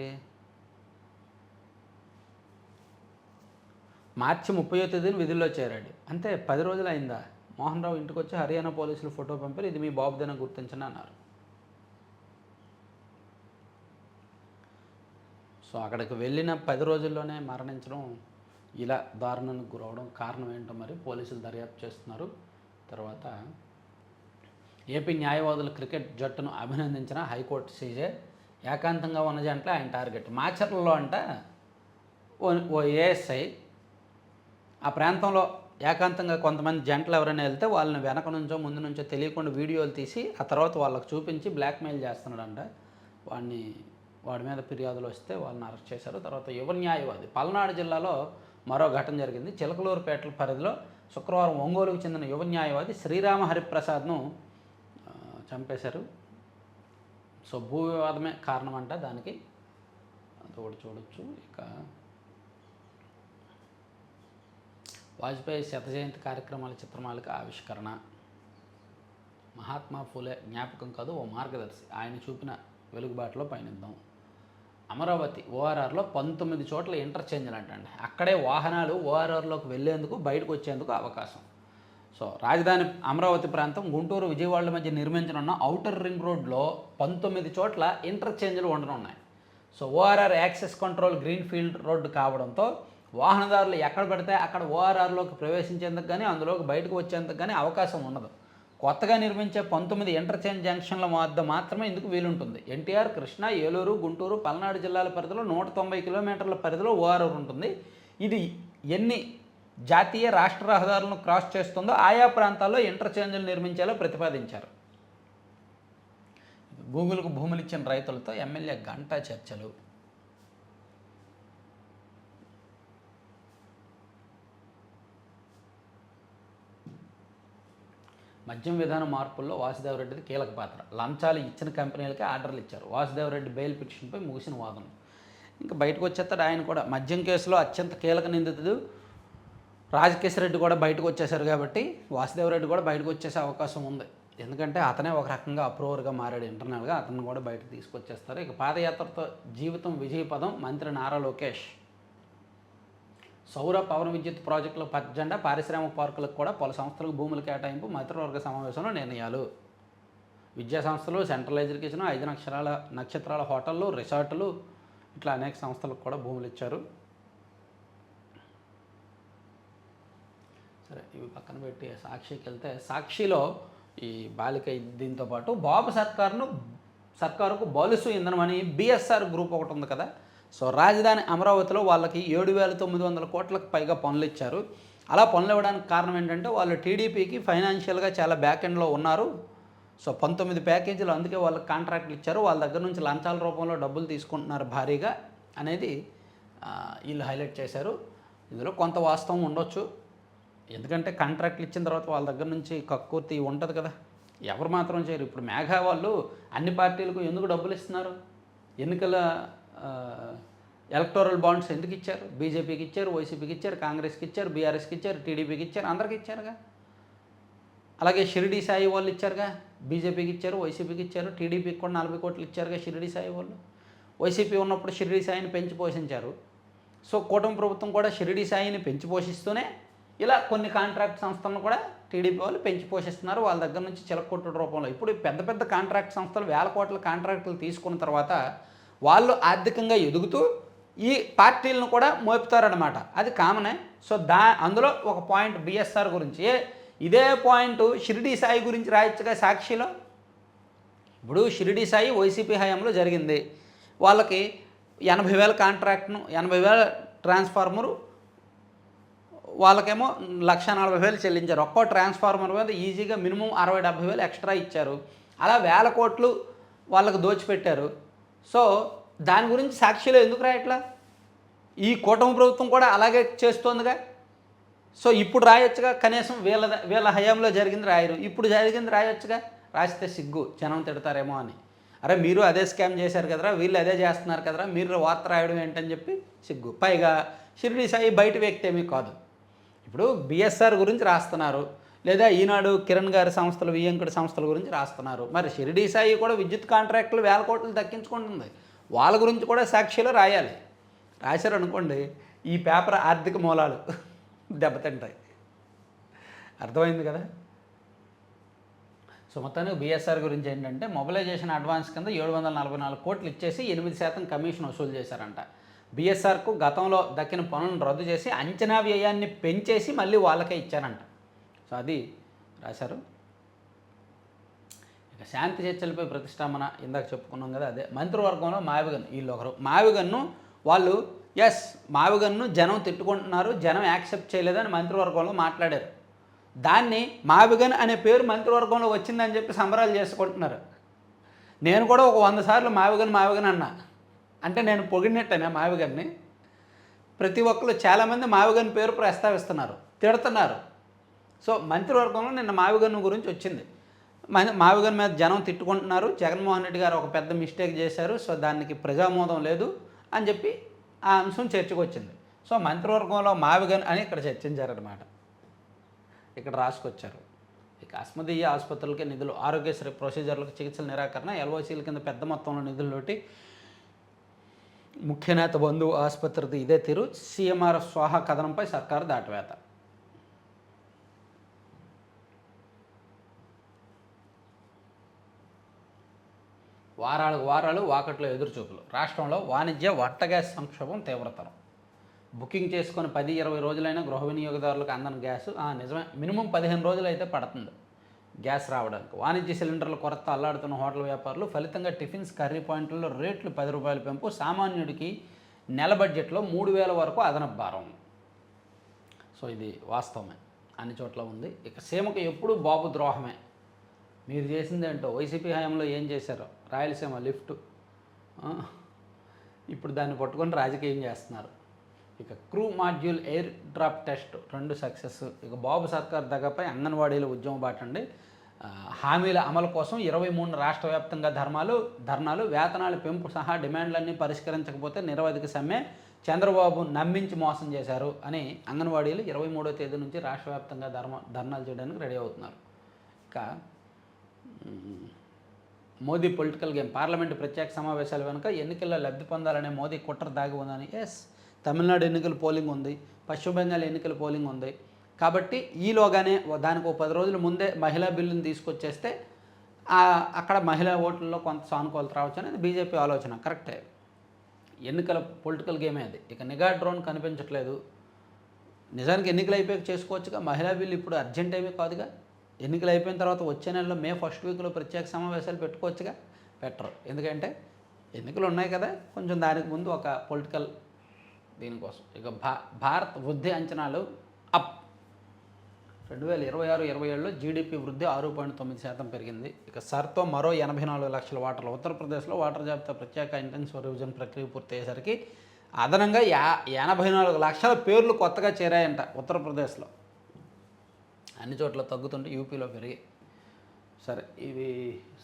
మార్చి 30వ తేదీన విధుల్లో చేరాడు. అంతే 10 రోజులు అయిందా? మోహన్ రావు ఇంటికి వచ్చి హర్యానా పోలీసులు ఫోటో పంపారు. ఇది మీ బాబుదేనా గుర్తించండి అన్నారు. సో అక్కడికి వెళ్ళిన 10 రోజుల్లోనే మరణించడం, ఇలా దారుణానికి గురవడం కారణం ఏంటో మరి పోలీసులు దర్యాప్తు చేస్తున్నారు. తర్వాత ఏపీ న్యాయవాదుల క్రికెట్ జట్టును అభినందించిన హైకోర్టు సీజే. ఏకాంతంగా ఉన్న జంటలే ఆయన టార్గెట్. మాచర్లలో అంట ఓ ఏఎస్ఐ ఆ ప్రాంతంలో ఏకాంతంగా కొంతమంది జంటలు ఎవరైనా వెళ్తే వాళ్ళని వెనక నుంచో ముందు నుంచో తెలియకుండా వీడియోలు తీసి ఆ తర్వాత వాళ్ళకు చూపించి బ్లాక్మెయిల్ చేస్తున్నాడంట. వాడి మీద ఫిర్యాదులు వస్తే వాళ్ళని అరెస్ట్ చేశారు. తర్వాత యువ న్యాయవాది పల్నాడు జిల్లాలో మరో ఘటన జరిగింది. చిలకలూరుపేటల పరిధిలో శుక్రవారం ఒంగోలుకు చెందిన యువ న్యాయవాది శ్రీరామ హరిప్రసాద్ను చంపేశారు. సో భూ వివాదమే కారణమంట దానికి. అది ఒకటి చూడొచ్చు. ఇక వాజ్పేయి శత జయంతి కార్యక్రమాల చిత్రమాలిక ఆవిష్కరణ. మహాత్మా ఫూలే జ్ఞాపకం కాదు, ఓ మార్గదర్శి. ఆయన చూపిన వెలుగుబాటులో పయనిద్దాం. అమరావతి ఓఆర్ఆర్లో 19 చోట్ల ఇంటర్చేంజ్లు అంటండి. అక్కడే వాహనాలు ఓఆర్ఆర్లోకి వెళ్ళేందుకు, బయటకు వచ్చేందుకు అవకాశం. సో రాజధాని అమరావతి ప్రాంతం గుంటూరు విజయవాడ మధ్య నిర్మించనున్న ఔటర్ రింగ్ రోడ్లో 19 చోట్ల ఇంటర్చేంజ్లు ఉండనున్నాయి. So ORR access control green field road కావడంతో వాహనదారులు ఎక్కడ పడితే అక్కడ ఓఆర్ఆర్లోకి ప్రవేశించేందుకు కానీ, అందులోకి బయటకు వచ్చేందుకు కానీ అవకాశం ఉండదు. కొత్తగా నిర్మించే 19 ఇంటర్చేంజ్ జంక్షన్ల వద్ద మాత్రమే ఇందుకు వీలుంటుంది. ఎన్టీఆర్, కృష్ణా, ఏలూరు, గుంటూరు, పల్నాడు జిల్లాల పరిధిలో 190 కిలోమీటర్ల పరిధిలో ఓఆర్ఆర్ ఉంటుంది. ఇది ఎన్ని జాతీయ రాష్ట్ర రహదారులను క్రాస్ చేస్తుందో ఆయా ప్రాంతాల్లో ఇంటర్చేంజ్లు నిర్మించేలా ప్రతిపాదించారు. గూగుల్కు భూములు ఇచ్చిన రైతులతో ఎమ్మెల్యే గంటా చర్చలు. మద్యం విధాన మార్పుల్లో వాసుదేవరెడ్డిది కీలక పాత్ర. లంచాలు ఇచ్చిన కంపెనీలకే ఆర్డర్లు ఇచ్చారు. వాసుదేవరెడ్డి బెయిల్ పిటిషన్పై ముగిసిన వాదనలు. ఇంకా బయటకు వచ్చేస్తాడు ఆయన కూడా. మద్యం కేసులో అత్యంత కీలక నిందితుడు రాజకేశ్వర రెడ్డి కూడా బయటకు వచ్చేసారు కాబట్టి వాసుదేవరెడ్డి కూడా బయటకు వచ్చేసే అవకాశం ఉంది. ఎందుకంటే అతనే ఒక రకంగా అప్రూవర్గా మారాడు ఇంటర్నల్గా, అతను కూడా బయటకు తీసుకొచ్చేస్తారు. ఇక పాదయాత్రతో జీవితం విజయపదం మంత్రి నారా లోకేష్. సౌర పవన విద్యుత్ ప్రాజెక్టుల పచ్చజెండా. పారిశ్రామిక పార్కులకు కూడా పలు సంస్థలకు భూముల కేటాయింపు మంత్రివర్గ సమావేశంలో నిర్ణయాలు. విద్యా సంస్థలు, సెంట్రల్ ఎడ్యుకేషన్, 5 నక్షత్రాల హోటళ్ళు, రిసార్టులు, ఇట్లా అనేక సంస్థలకు కూడా భూములు ఇచ్చారు. సరే, ఇవి పక్కన పెట్టి సాక్షికి వెళ్తే, సాక్షిలో ఈ బాలిక దీంతో పాటు బాబు సర్కారుకు బలుసు ఇంధనమని బిఎస్ఆర్ గ్రూప్ ఒకటి ఉంది కదా. సో రాజధాని అమరావతిలో వాళ్ళకి 7,900 కోట్లకు పైగా పనులు ఇచ్చారు. అలా పనులు ఇవ్వడానికి కారణం ఏంటంటే వాళ్ళు టీడీపీకి ఫైనాన్షియల్గా చాలా బ్యాక్ ఎండ్లో ఉన్నారు. సో 19 ప్యాకేజీలు అందుకే వాళ్ళకి కాంట్రాక్ట్లు ఇచ్చారు. వాళ్ళ దగ్గర నుంచి లంచాల రూపంలో డబ్బులు తీసుకుంటున్నారు భారీగా అనేది వీళ్ళు హైలైట్ చేశారు. ఇందులో కొంత వాస్తవం ఉండొచ్చు. ఎందుకంటే కాంట్రాక్ట్లు ఇచ్చిన తర్వాత వాళ్ళ దగ్గర నుంచి కక్కుర్తి ఉంటుంది కదా, ఎవరు మాత్రం చేయరు. ఇప్పుడు మేఘా వాళ్ళు అన్ని పార్టీలకు ఎందుకు డబ్బులు ఇస్తున్నారు? ఎన్నికల ఎలక్టోరల్ బాండ్స్ ఎందుకు ఇచ్చారు? బీజేపీకి ఇచ్చారు, వైసీపీకి ఇచ్చారు, కాంగ్రెస్కి ఇచ్చారు, బీఆర్ఎస్కి ఇచ్చారు, టీడీపీకి ఇచ్చారు, అందరికి ఇచ్చారుగా. అలాగే షిరిడి సాయి వాళ్ళు ఇచ్చారుగా, బీజేపీకి ఇచ్చారు, వైసీపీకి ఇచ్చారు, టీడీపీకి కూడా 40 కోట్లు ఇచ్చారుగా షిరిడి సాయి వాళ్ళు. వైసీపీ ఉన్నప్పుడు షిరిడి సాయిని పెంచి పోషించారు. సో కూటమి ప్రభుత్వం కూడా షిరిడి సాయిని పెంచి పోషిస్తూనే ఇలా కొన్ని కాంట్రాక్ట్ సంస్థలను కూడా టీడీపీ వాళ్ళు పెంచి పోషిస్తున్నారు వాళ్ళ దగ్గర నుంచి చిలకొట్టుడు రూపంలో. ఇప్పుడు పెద్ద పెద్ద కాంట్రాక్ట్ సంస్థలు 1000 కోట్ల కాంట్రాక్టులు తీసుకున్న తర్వాత వాళ్ళు ఆర్థికంగా ఎదుగుతూ ఈ పార్టీలను కూడా మోపుతారనమాట. అది కామనే. సో అందులో ఒక పాయింట్ బిఎస్ఆర్ గురించి, ఇదే పాయింట్ షిరిడి సాయి గురించి రాయొచ్చుగా సాక్షిలో. ఇప్పుడు షిరిడి సాయి వైసీపీ హయాంలో జరిగింది. వాళ్ళకి 80,000 కాంట్రాక్ట్ను, 80,000 ట్రాన్స్ఫార్మరు, వాళ్ళకేమో 1,40,000 చెల్లించారు. ఒక్కో ట్రాన్స్ఫార్మర్ మీద ఈజీగా మినిమం 60,000-70,000 ఎక్స్ట్రా ఇచ్చారు. అలా 1000 కోట్లు వాళ్ళకు దోచిపెట్టారు. సో దాని గురించి సాక్షిలో ఎందుకు రాయట్లా? ఈ కూటమి ప్రభుత్వం కూడా అలాగే చేస్తోందిగా. సో ఇప్పుడు రాయొచ్చుగా, కనీసం వీళ్ళ హయాంలో జరిగింది రాయరు, ఇప్పుడు జరిగింది రాయొచ్చుగా. రాస్తే సిగ్గు, జనం తిడతారేమో అని. అరే మీరు అదే స్కామ్ చేశారు కదరా, వీళ్ళు అదే చేస్తున్నారు కదరా, మీరు వార్త రాయడం ఏంటని చెప్పి సిగ్గు. పైగా షిరిడి సాయి బయట వ్యక్తి ఏమీ కాదు. ఇప్పుడు బిఎస్ఆర్ గురించి రాస్తున్నారు, లేదా ఈనాడు కిరణ్ గారి సంస్థలు, వియ్యంకుడి సంస్థల గురించి రాస్తున్నారు. మరి షిరిడి సాయి కూడా విద్యుత్ కాంట్రాక్టులు 1000 కోట్లు దక్కించుకుంటుంది. వాళ్ళ గురించి కూడా సాక్షిలో రాయాలి. రాశారు అనుకోండి, ఈ పేపర్ ఆర్థిక మూలాలు దెబ్బతింటాయి. అర్థమైంది కదా. సో మొత్తానికి బిఎస్ఆర్ గురించి ఏంటంటే, మొబిలైజేషన్ అడ్వాన్స్ కింద 744 కోట్లు ఇచ్చేసి 8% కమిషన్ వసూలు చేశారంట. బిఎస్ఆర్కు గతంలో దక్కిన పనులను రద్దు చేసి అంచనా వ్యయాన్ని పెంచేసి మళ్ళీ వాళ్ళకే ఇచ్చారంట. సో అది రాశారు. ఇక శాంతి చర్చలపై ప్రతిష్టాపన ఇందాక చెప్పుకున్నాం కదా, అదే మంత్రివర్గంలో మావిగన్ వీళ్ళు ఒకరు. మావిగన్ను వాళ్ళు మావిగన్ను జనం తిట్టుకుంటున్నారు, జనం యాక్సెప్ట్ చేయలేదని మంత్రివర్గంలో మాట్లాడారు. దాన్ని మావిగన్ అనే పేరు మంత్రివర్గంలో వచ్చిందని చెప్పి సంబరాలు చేసుకుంటున్నారు. నేను కూడా ఒక 100 సార్లు మావిగన్ అన్నా. అంటే నేను పొగిడినట్టేనా మావిగన్ని? ప్రతి ఒక్కరు చాలామంది మావిగన్ పేరు ప్రస్తావిస్తున్నారు, తిడుతున్నారు. సో మంత్రివర్గంలో నిన్న మావిగన్ గురించి వచ్చింది. మావిగన్ మీద జనం తిట్టుకుంటున్నారు, జగన్మోహన్ రెడ్డి గారు ఒక పెద్ద మిస్టేక్ చేశారు, సో దానికి ప్రజామోదం లేదు అని చెప్పి ఆ అంశం చర్చకు వచ్చింది. సో మంత్రివర్గంలో మావిగన్ అని ఇక్కడ చర్చించారనమాట, ఇక్కడ రాసుకొచ్చారు. ఇక అస్మదీయ ఆసుపత్రులకి నిధులు, ఆరోగ్యశ్రీ ప్రొసీజర్లకు చికిత్సల నిరాకరణ, ఎల్ఓసీల కింద పెద్ద మొత్తంలో నిధుల్లోటి ముఖ్యనేత బంధువు ఆసుపత్రిది ఇదే తీరు, సీఎంఆర్ స్వాహా కథనంపై సర్కారు దాటవేత. వారాలు వాకట్లో ఎదురుచూపులు, రాష్ట్రంలో వాణిజ్య వంట గ్యాస్ సంక్షోభం తీవ్రతరం. బుకింగ్ చేసుకొని 10-20 రోజులైనా గృహ వినియోగదారులకు అందని గ్యాస్ నిజమే, మినిమం 15 రోజులు అయితే పడుతుంది గ్యాస్ రావడానికి. వాణిజ్య సిలిండర్ల కొరత అల్లాడుతున్న హోటల్ వ్యాపారులు, ఫలితంగా టిఫిన్స్ కర్రీ పాయింట్లలో రేట్లు 10 రూపాయల పెంపు, సామాన్యుడికి నెల బడ్జెట్లో 3000 వరకు అదనపు భారం. సో ఇది వాస్తవమే, అన్ని చోట్ల ఉంది. ఇక సీమకు ఎప్పుడు బాబు ద్రోహమే, మీరు చేసిందేంటో, వైసీపీ హయాంలో ఏం చేశారో, రాయలసీమ లిఫ్ట్, ఇప్పుడు దాన్ని పట్టుకొని రాజకీయం చేస్తున్నారు. ఇక crew module air drop test 2 success. ఇక బాబు సర్కార్ దగ్గరపై అంగన్వాడీల ఉద్యమం బాటండి. హామీల అమలు కోసం 23 రాష్ట్ర వ్యాప్తంగా ధర్నాలు, వేతనాల పెంపు సహా డిమాండ్లన్నీ పరిష్కరించకపోతే నిరవధిక సమ్మె, చంద్రబాబు నమ్మించి మోసం చేశారు అని అంగన్వాడీలు 23వ తేదీ నుంచి రాష్ట్ర వ్యాప్తంగా ధర్నాలు చేయడానికి రెడీ అవుతున్నారు. ఇక మోదీ పొలిటికల్ గేమ్, పార్లమెంటు ప్రత్యేక సమావేశాల వెనుక ఎన్నికల్లో లబ్ధి పొందాలనే మోదీ కుట్ర దాగి ఉందని. తమిళనాడు ఎన్నికల పోలింగ్ ఉంది, పశ్చిమ బెంగాల్ ఎన్నికల పోలింగ్ ఉంది, కాబట్టి ఈలోగానే దానికి 10 రోజుల ముందే మహిళా బిల్లుని తీసుకొచ్చేస్తే అక్కడ మహిళా ఓట్లలో కొంత సానుకూలత రావచ్చు అనేది బీజేపీ ఆలోచన. కరెక్టే, ఎన్నికల పొలిటికల్ గేమే అది. ఇక నిఘా డ్రోన్ కనిపించట్లేదు, నిజానికి ఎన్నికలు అయిపోయాక చేసుకోవచ్చుగా, మహిళా బిల్లు ఇప్పుడు అర్జెంట్ ఏమీ కాదుగా. ఎన్నికలు అయిపోయిన తర్వాత వచ్చే నెలలో మే 1st వీక్లో ప్రత్యేక సమావేశాలు పెట్టుకోవచ్చుగా, పెట్టరు. ఎందుకంటే ఎన్నికలు ఉన్నాయి కదా, కొంచెం దానికి ముందు ఒక పొలిటికల్ దీనికోసం. ఇక భారత్ వృద్ధి అంచనాలు అప్, 2026-27లో జీడిపి వృద్ధి 6.9% పెరిగింది. ఇక సర్తో మరో 84 లక్షల వాటర్లు. ఉత్తరప్రదేశ్లో వాటర్ జాబితా ప్రత్యేక ఇంటెన్సివ్ రివిజన్ ప్రక్రియ పూర్తయ్యేసరికి అదనంగా 84 లక్షల పేర్లు కొత్తగా చేరాయంట ఉత్తరప్రదేశ్లో. అన్ని చోట్ల తగ్గుతుంటే యూపీలో పెరిగి. సరే, ఇవి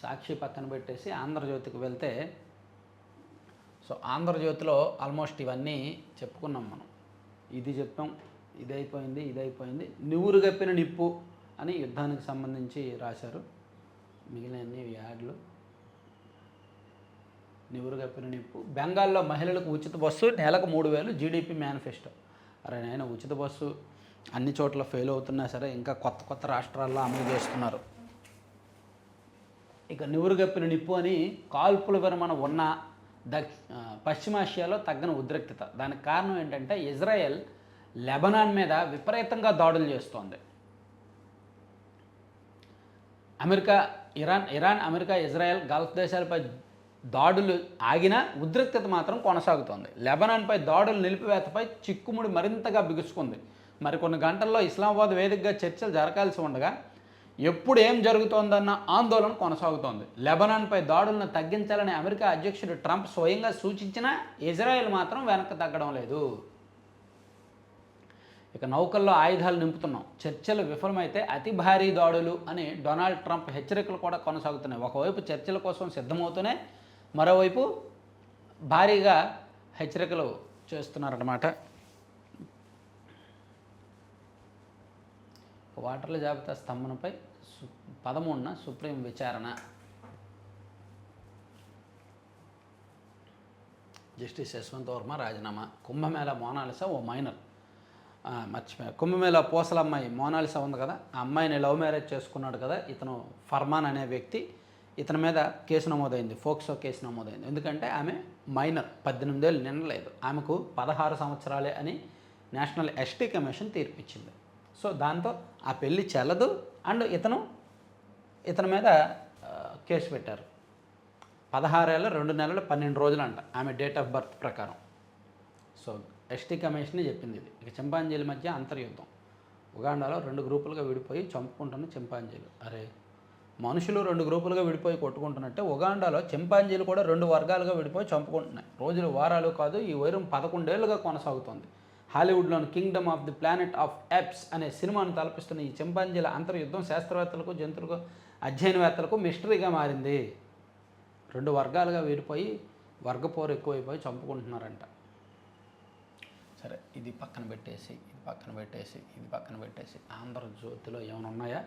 సాక్షి పక్కన పెట్టేసి ఆంధ్రజ్యోతికి వెళ్తే, సో ఆంధ్రజ్యోతిలో ఆల్మోస్ట్ ఇవన్నీ చెప్పుకున్నాం మనం. ఇది చెప్పాం, ఇదైపోయింది. నివురు గప్పిన నిప్పు అని యుద్ధానికి సంబంధించి రాశారు. మిగిలిన యాడ్లు. నివురు గప్పిన నిప్పు, బెంగాల్లో మహిళలకు ఉచిత బస్సు, నెలకు 3000 జీడిపి మేనిఫెస్టో. అరే నాయన, ఉచిత బస్సు అన్ని చోట్ల ఫెయిల్ అవుతున్నా సరే ఇంకా కొత్త రాష్ట్రాల్లో అమలు చేస్తున్నారు. ఇక నివురు గప్పిన నిప్పు అని కాల్పుల విరమణ ఉన్న పశ్చిమాసియాలో తగ్గని ఉద్రిక్తత. దానికి కారణం ఏంటంటే ఇజ్రాయెల్ లెబనాన్ మీద విపరీతంగా దాడులు చేస్తోంది. ఇరాన్, అమెరికా, ఇజ్రాయెల్, గల్ఫ్ దేశాలపై దాడులు ఆగినా ఉద్రిక్తత మాత్రం కొనసాగుతోంది. లెబనాన్పై దాడులు నిలిపివేతపై చిక్కుముడి మరింతగా బిగుసుకుంది. మరికొన్ని గంటల్లో ఇస్లామాబాద్ వేదికగా చర్చలు జరగాల్సి ఉండగా ఎప్పుడు ఏం జరుగుతోందన్న ఆందోళన కొనసాగుతోంది. లెబనాన్పై దాడులను తగ్గించాలని అమెరికా అధ్యక్షుడు ట్రంప్ స్వయంగా సూచించినా ఇజ్రాయెల్ మాత్రం వెనక్కి తగ్గడం లేదు. ఇక నౌకల్లో ఆయుధాలు నింపుతున్నాం, చర్చలు విఫలమైతే అతి భారీ దాడులు అని డొనాల్డ్ ట్రంప్ హెచ్చరికలు కూడా కొనసాగుతున్నాయి. ఒకవైపు చర్చల కోసం సిద్ధమవుతూనే మరోవైపు భారీగా హెచ్చరికలు చేస్తున్నారన్నమాట. వాటర్ల జాబితా స్తంభనపై 13న సుప్రీం విచారణ. జస్టిస్ యశ్వంత్ వర్మ రాజీనామా. కుంభమేళా మోనాలిసా ఓ మైనర్, మర్చిపోయా. కుంభమేళా పూసలమ్మాయి మోనాలిసా ఉంది కదా, ఆ అమ్మాయిని లవ్ మ్యారేజ్ చేసుకున్నాడు కదా ఇతను, ఫర్మాన్ అనే వ్యక్తి. ఇతని మీద కేసు నమోదైంది, ఫోక్సో కేసు నమోదైంది. ఎందుకంటే ఆమె మైనర్, 18 ఏళ్ళు నిండలేదు, ఆమెకు 16 సంవత్సరాలే అని నేషనల్ ఎస్టీ కమిషన్ తీర్పిచ్చింది. సో దాంతో ఆ పెళ్ళి చెల్లదు అండ్ ఇతని మీద కేసు పెట్టారు. 16 ఏళ్ళ 2 నెలల 12 రోజులు అంట ఆమె డేట్ ఆఫ్ బర్త్ ప్రకారం. సో ఎస్టీ కమిషనే చెప్పింది ఇది. ఇక చింపాంజీల మధ్య అంతర్యుద్ధం. ఉగాండాలో 2 గ్రూపులుగా విడిపోయి చంపుకుంటున్న చింపాంజీలు. అరే, మనుషులు 2 గ్రూపులుగా విడిపోయి కొట్టుకుంటున్నట్టే ఉగాండాలో చింపాంజీలు కూడా 2 వర్గాలుగా విడిపోయి చంపుకుంటున్నాయి. రోజులు వారాలు కాదు, ఈ వైరం 11 ఏళ్ళుగా కొనసాగుతోంది. హాలీవుడ్లోని kingdom of the planet of apes అనే సినిమాను తలపిస్తున్న ఈ చింపాంజీల అంతర్యుద్ధం శాస్త్రవేత్తలకు, జంతువులకు, అధ్యయనవేత్తలకు మిస్టరీగా మారింది. 2 వర్గాలుగా విడిపోయి వర్గపోరు ఎక్కువైపోయి చంపుకుంటున్నారంట. సరే, ఇది పక్కన పెట్టేసి ఆంధ్రజ్యోతిలో ఏమైనా ఉన్నాయా?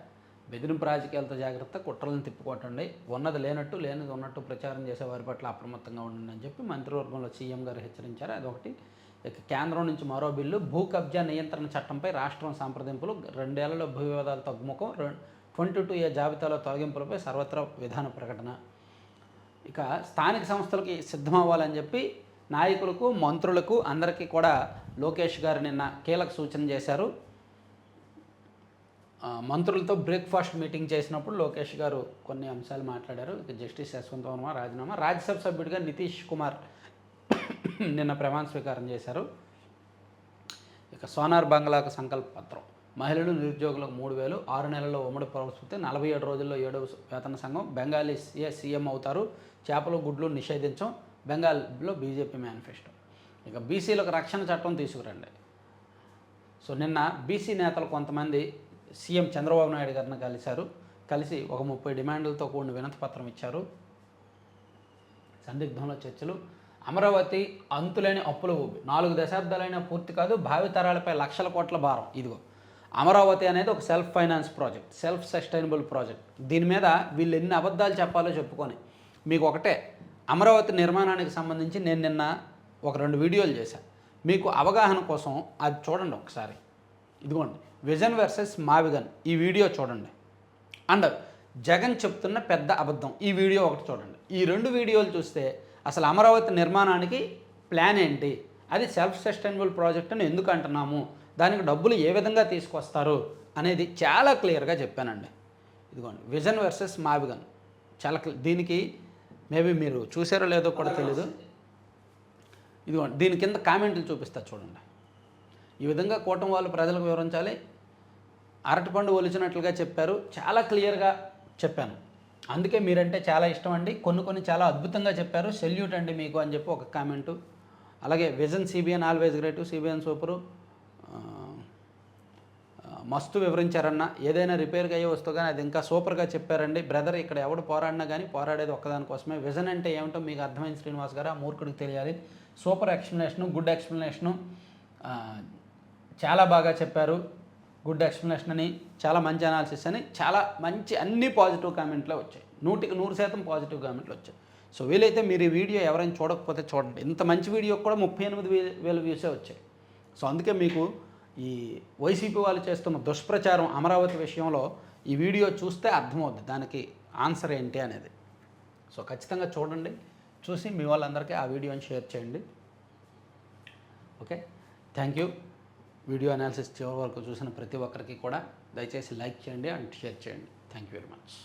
బెదిరింపు రాజకీయాలతో జాగ్రత్త, కుట్రలను తిప్పుకోవటండి, ఉన్నది లేనట్టు లేనిది ఉన్నట్టు ప్రచారం చేసే వారి పట్ల అప్రమత్తంగా ఉండండి అని చెప్పి మంత్రివర్గంలో సీఎం గారు హెచ్చరించారు. అదొకటి. ఇక కేంద్రం నుంచి మరో బిల్లు, భూ కబ్జా నియంత్రణ చట్టంపై రాష్ట్రం సంప్రదింపులు, 2 ఏళ్లలో భూ వివాదాలు తగ్గుముఖం, 22A జాబితాలో తొలగింపులపై సర్వత్రా విధాన ప్రకటన. ఇక స్థానిక సంస్థలకి సిద్ధమవ్వాలని చెప్పి నాయకులకు, మంత్రులకు అందరికీ కూడా లోకేష్ గారు నిన్న కీలక సూచన చేశారు. మంత్రులతో బ్రేక్ఫాస్ట్ మీటింగ్ చేసినప్పుడు లోకేష్ గారు కొన్ని అంశాలు మాట్లాడారు. ఇక జస్టిస్ యశ్వంత్ వర్మ రాజీనామా, రాజ్యసభ సభ్యుడిగా నితీష్ కుమార్ నిన్న ప్రమాణ స్వీకారం చేశారు. ఇక సోనార్ బంగ్లాకు సంకల్ప పత్రం, మహిళలు నిరుద్యోగులకు 3,000, 6 నెలల్లో ఉమ్మడి ప్రభుత్వం, 47 రోజుల్లో 7వ వేతన సంఘం, బెంగాలీ సీఎం అవుతారు, చేపలు గుడ్లు నిషేధించం, బెంగాల్లో బీజేపీ మేనిఫెస్టో. ఇక బీసీలకు రక్షణ చట్టం తీసుకురండి. సో నిన్న బీసీ నేతలు కొంతమంది సీఎం చంద్రబాబు నాయుడు గారిని కలిసి ఒక 30 డిమాండ్లతో కూడిన వినతి పత్రం ఇచ్చారు. సందిగ్ధంలో చర్చలు, అమరావతి అంతులేని అప్పుల ఊబి, 4 దశాబ్దాలైనా పూర్తి కాదు, భావితరాలపై లక్షల కోట్ల భారం. ఇదిగో అమరావతి అనేది ఒక self finance project, self sustainable project. దీని మీద వీళ్ళు ఎన్ని అబద్ధాలు చెప్పాలో చెప్పుకొని, మీకు ఒకటే, అమరావతి నిర్మాణానికి సంబంధించి నేను నిన్న ఒక 2 వీడియోలు చేశాను. మీకు అవగాహన కోసం అది చూడండి ఒకసారి. ఇదిగోండి, విజన్ వర్సెస్ మావిగన్, ఈ వీడియో చూడండి. అండ్ జగన్ చెప్తున్న పెద్ద అబద్ధం, ఈ వీడియో ఒకటి చూడండి. ఈ 2 వీడియోలు చూస్తే అసలు అమరావతి నిర్మాణానికి ప్లాన్ ఏంటి, అది సెల్ఫ్ సస్టైనబుల్ ప్రాజెక్ట్ అని ఎందుకు అంటున్నాము, దానికి డబ్బులు ఏ విధంగా తీసుకొస్తారు అనేది చాలా క్లియర్గా చెప్పానండి. ఇదిగోండి, విజన్ వర్సెస్ మావిగన్, చాలా దీనికి మేబీ మీరు చూసారో లేదో కూడా తెలీదు. ఇదిగోండి, దీని కింద కామెంట్లు చూపిస్తా చూడండి. ఈ విధంగా కూటమి వాళ్ళు ప్రజలకు వివరించాలి, అరటిపండు ఒలిచినట్లుగా చెప్పారు, చాలా క్లియర్గా చెప్పాను. అందుకే మీరంటే చాలా ఇష్టం అండి, కొన్ని చాలా అద్భుతంగా చెప్పారు, సెల్యూట్ అండి మీకు అని చెప్పి ఒక కామెంటు. అలాగే vision CBN always great, CBN super, మస్తు వివరించారన్న, ఏదైనా రిపేర్గా అయ్యే వస్తువు కానీ అది ఇంకా సూపర్గా చెప్పారండి బ్రదర్. ఇక్కడ ఎవడు పోరాడినా కానీ పోరాడేది ఒక్కదానికోసమే. విజన్ అంటే ఏమిటో మీకు అర్థమైంది శ్రీనివాస్ గారు, ఆ మూర్ఖుడికి తెలియాలి. సూపర్ ఎక్స్ప్లెనేషను, గుడ్ ఎక్స్ప్లెనేషను, చాలా బాగా చెప్పారు, గుడ్ ఎక్స్ప్లెనేషన్ అని, చాలా మంచి అనాలిసిస్ అని, చాలా మంచి అన్ని పాజిటివ్ కామెంట్లే వచ్చాయి. 100% పాజిటివ్ కామెంట్లు వచ్చాయి. సో వీలైతే మీరు ఈ వీడియో ఎవరైనా చూడకపోతే చూడండి. ఇంత మంచి వీడియో కూడా 38,000 వ్యూసే వచ్చాయి. సో అందుకే మీకు ఈ వైసీపీ వాళ్ళు చేస్తున్న దుష్ప్రచారం అమరావతి విషయంలో ఈ వీడియో చూస్తే అర్థమవుద్ది దానికి ఆన్సర్ ఏంటి అనేది. సో ఖచ్చితంగా చూడండి, చూసి మీ వాళ్ళందరికీ ఆ వీడియోని షేర్ చేయండి. Okay, thank you. Video analysis చివరి వరకు చూసిన ప్రతి ఒక్కరికి కూడా దయచేసి లైక్ చేయండి అండ్ షేర్ చేయండి. Thank you very much.